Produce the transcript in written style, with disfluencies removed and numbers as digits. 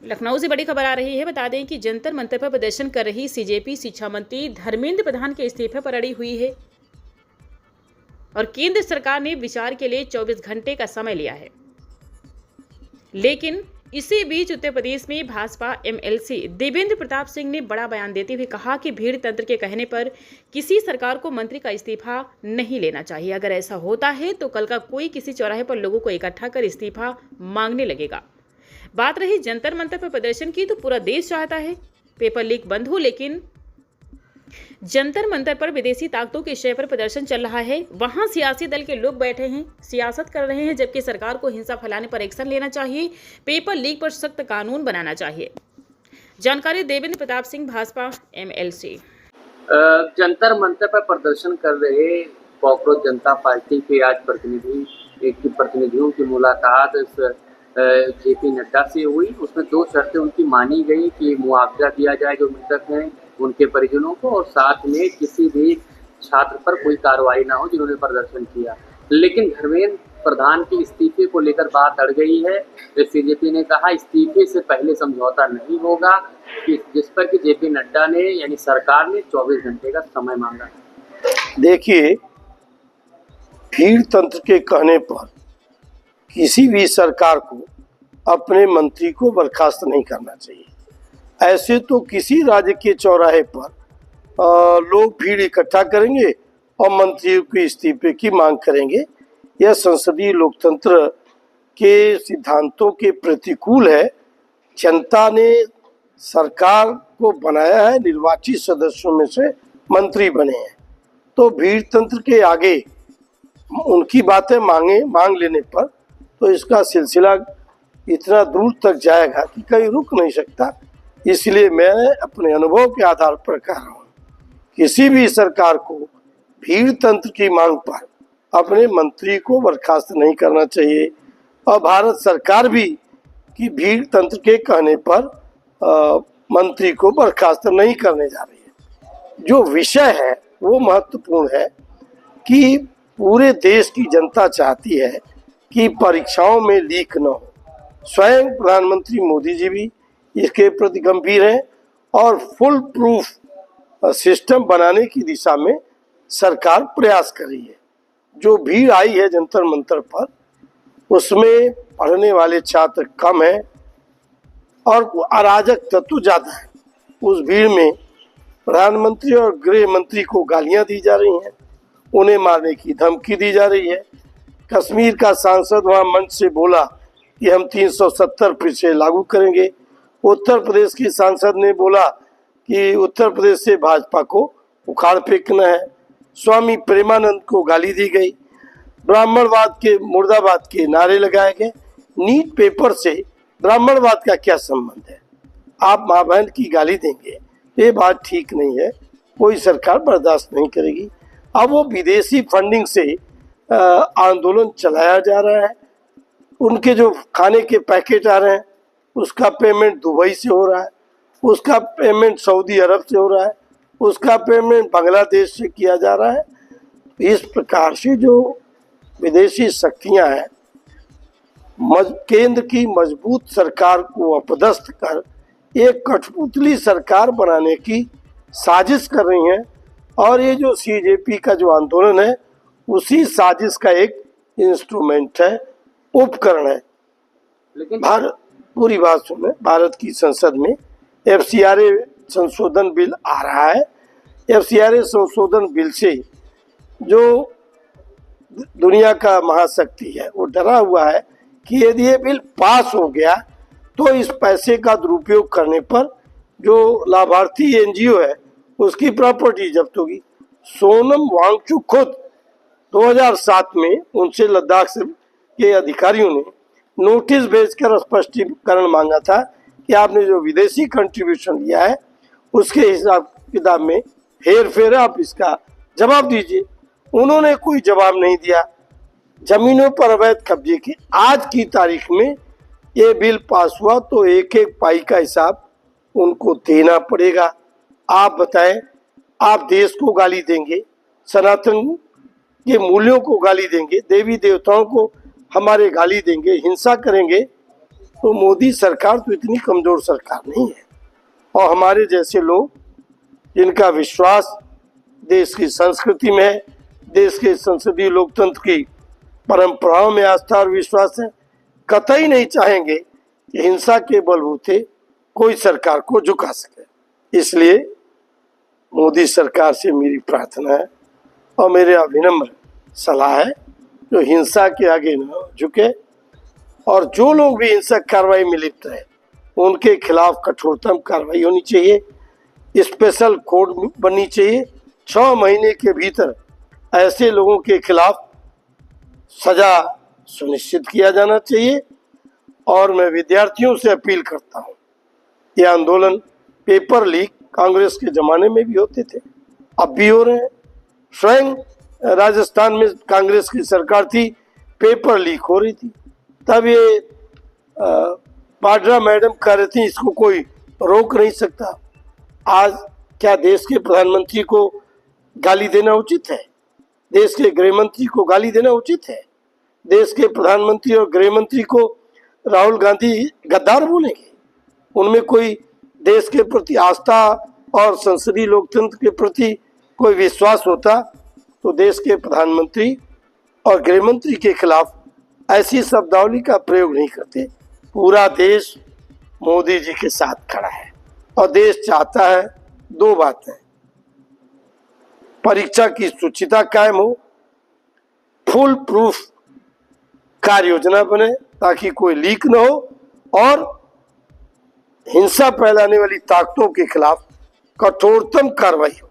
लखनऊ से बड़ी खबर आ रही है। बता दें कि जंतर मंतर पर प्रदर्शन कर रही सीजेपी शिक्षा मंत्री धर्मेंद्र प्रधान के इस्तीफे पर अड़ी हुई है और केंद्र सरकार ने विचार के लिए 24 घंटे का समय लिया है। लेकिन इसी बीच उत्तर प्रदेश में भाजपा एमएलसी देवेंद्र प्रताप सिंह ने बड़ा बयान देते हुए कहा कि भीड़ तंत्र के कहने पर किसी सरकार को मंत्री का इस्तीफा नहीं लेना चाहिए। अगर ऐसा होता है तो कल का कोई किसी चौराहे पर लोगों को इकट्ठा कर इस्तीफा मांगने लगेगा। बात रही जंतर मंतर पर प्रदर्शन की, तो पूरा देश चाहता है पेपर लीक बंद हो, लेकिन जंतर मंतर पर विदेशी ताकतों के विषय पर प्रदर्शन चल रहा है। वहां सियासी दल के लोग बैठे हैं, सियासत कर रहे हैं, जबकि सरकार को हिंसा फैलाने पर एक्शन लेना चाहिए, पेपर लीक पर सख्त कानून बनाना चाहिए। जानकारी देवेंद्र प्रताप सिंह, भाजपा एमएलसी। जंतर मंतर पर प्रदर्शन कर रहे कॉकरोच जनता पार्टी के आज प्रतिनिधियों की मुलाकात जेपी नड्डा से हुई। उसमें 2 शर्तें उनकी मानी गई कि मुआवजा दिया जाए जो मृतक हैं उनके परिजनों को, और साथ में किसी भी छात्र पर कोई कार्रवाई ना हो जिन्होंने प्रदर्शन किया। लेकिन धर्मेंद्र प्रधान के इस्तीफे को लेकर बात अड़ गई है। सीजेपी ने कहा इस्तीफे से पहले समझौता नहीं होगा, जिस पर कि जेपी नड्डा ने यानी सरकार ने 24 घंटे का समय मांगा। देखिए, भीड़ तंत्र के कहने पर किसी भी सरकार को अपने मंत्री को बर्खास्त नहीं करना चाहिए। ऐसे तो किसी राज्य के चौराहे पर लोग भीड़ इकट्ठा करेंगे और मंत्रियों के इस्तीफे की मांग करेंगे। यह संसदीय लोकतंत्र के सिद्धांतों के प्रतिकूल है। जनता ने सरकार को बनाया है, निर्वाचित सदस्यों में से मंत्री बने हैं, तो भीड़ तंत्र के आगे उनकी बातें मांग लेने पर तो इसका सिलसिला इतना दूर तक जाएगा कि कहीं रुक नहीं सकता। इसलिए मैं अपने अनुभव के आधार पर कह रहा हूँ, किसी भी सरकार को भीड़ तंत्र की मांग पर अपने मंत्री को बर्खास्त नहीं करना चाहिए, और भारत सरकार भी कि भीड़ तंत्र के कहने पर मंत्री को बर्खास्त नहीं करने जा रही है। जो विषय है वो महत्वपूर्ण है कि पूरे देश की जनता चाहती है कि परीक्षाओं में लीक न हो। स्वयं प्रधानमंत्री मोदी जी भी इसके प्रति गंभीर हैं और फुल प्रूफ सिस्टम बनाने की दिशा में सरकार प्रयास कर रही है। जो भीड़ आई है जंतर मंतर पर, उसमें पढ़ने वाले छात्र कम हैं और अराजक तत्व ज़्यादा है। उस भीड़ में प्रधानमंत्री और गृह मंत्री को गालियां दी जा रही हैं, उन्हें मारने की धमकी दी जा रही है। कश्मीर का सांसद वहां मंच से बोला कि हम 370 फिर से लागू करेंगे। उत्तर प्रदेश की सांसद ने बोला कि उत्तर प्रदेश से भाजपा को उखाड़ फेंकना है। स्वामी प्रेमानंद को गाली दी गई। ब्राह्मणवाद के मुर्दाबाद के नारे लगाए गए। नीट पेपर से ब्राह्मणवाद का क्या संबंध है? आप माँ बहन की गाली देंगे, ये बात ठीक नहीं है, कोई सरकार बर्दाश्त नहीं करेगी। अब वो विदेशी फंडिंग से आंदोलन चलाया जा रहा है। उनके जो खाने के पैकेट आ रहे हैं उसका पेमेंट दुबई से हो रहा है, उसका पेमेंट सऊदी अरब से हो रहा है, उसका पेमेंट बांग्लादेश से किया जा रहा है। इस प्रकार से जो विदेशी शक्तियां हैं केंद्र की मजबूत सरकार को अपदस्थ कर एक कठपुतली सरकार बनाने की साजिश कर रही हैं, और ये जो सीजेपी का जो आंदोलन है उसी साजिश का एक इंस्ट्रूमेंट है, उपकरण है। लेकिन पूरी बात सुने, भारत की संसद में एफसीआरए संशोधन बिल आ रहा है। एफसीआरए संशोधन बिल से जो दुनिया का महाशक्ति है वो डरा हुआ है कि यदि ये बिल पास हो गया तो इस पैसे का दुरुपयोग करने पर जो लाभार्थी एनजीओ है उसकी प्रॉपर्टी जब्त होगी। सोनम वांगचुक खुद 2007 में उनसे लद्दाख से के अधिकारियों ने नोटिस भेजकर स्पष्टीकरण मांगा था कि आपने जो विदेशी कंट्रीब्यूशन लिया है उसके हिसाब किताब में हेर फेर, आप इसका जवाब दीजिए। उन्होंने कोई जवाब नहीं दिया। जमीनों पर अवैध कब्जे की आज की तारीख में ये बिल पास हुआ तो एक एक पाई का हिसाब उनको देना पड़ेगा। आप बताएं, आप देश को गाली देंगे, सनातन के मूल्यों को गाली देंगे, देवी देवताओं को हमारे गाली देंगे, हिंसा करेंगे, तो मोदी सरकार तो इतनी कमजोर सरकार नहीं है। और हमारे जैसे लोग जिनका विश्वास देश की संस्कृति में है, देश के संसदीय लोकतंत्र की परंपराओं में आस्था और विश्वास है, कतई नहीं चाहेंगे कि हिंसा के बलबूते कोई सरकार को झुका सके। इसलिए मोदी सरकार से मेरी प्रार्थना है और मेरे अभिनम्र सलाह है, जो हिंसा के आगे न झुके और जो लोग भी हिंसक कार्रवाई में लिप्त है उनके खिलाफ कठोरतम कार्रवाई होनी चाहिए। स्पेशल कोड बननी चाहिए। 6 महीने के भीतर ऐसे लोगों के खिलाफ सजा सुनिश्चित किया जाना चाहिए। और मैं विद्यार्थियों से अपील करता हूँ, ये आंदोलन पेपर लीक कांग्रेस के जमाने में भी होते थे, अब भी हो रहे हैं। स्वयं राजस्थान में कांग्रेस की सरकार थी, पेपर लीक हो रही थी, तब ये पाड्रा मैडम कह रही थी इसको कोई रोक नहीं सकता। आज क्या देश के प्रधानमंत्री को गाली देना उचित है? देश के गृह मंत्री को गाली देना उचित है? देश के प्रधानमंत्री और गृह मंत्री को राहुल गांधी गद्दार बोलेंगे? उनमें कोई देश के प्रति आस्था और संसदीय लोकतंत्र के प्रति कोई विश्वास होता तो देश के प्रधानमंत्री और गृह मंत्री के खिलाफ ऐसी शब्दावली का प्रयोग नहीं करते। पूरा देश मोदी जी के साथ खड़ा है और देश चाहता है 2 बातें: परीक्षा की शुचिता कायम हो, फुल प्रूफ कार्य योजना बने ताकि कोई लीक न हो, और हिंसा फैलाने वाली ताकतों के खिलाफ कठोरतम कार्रवाई हो।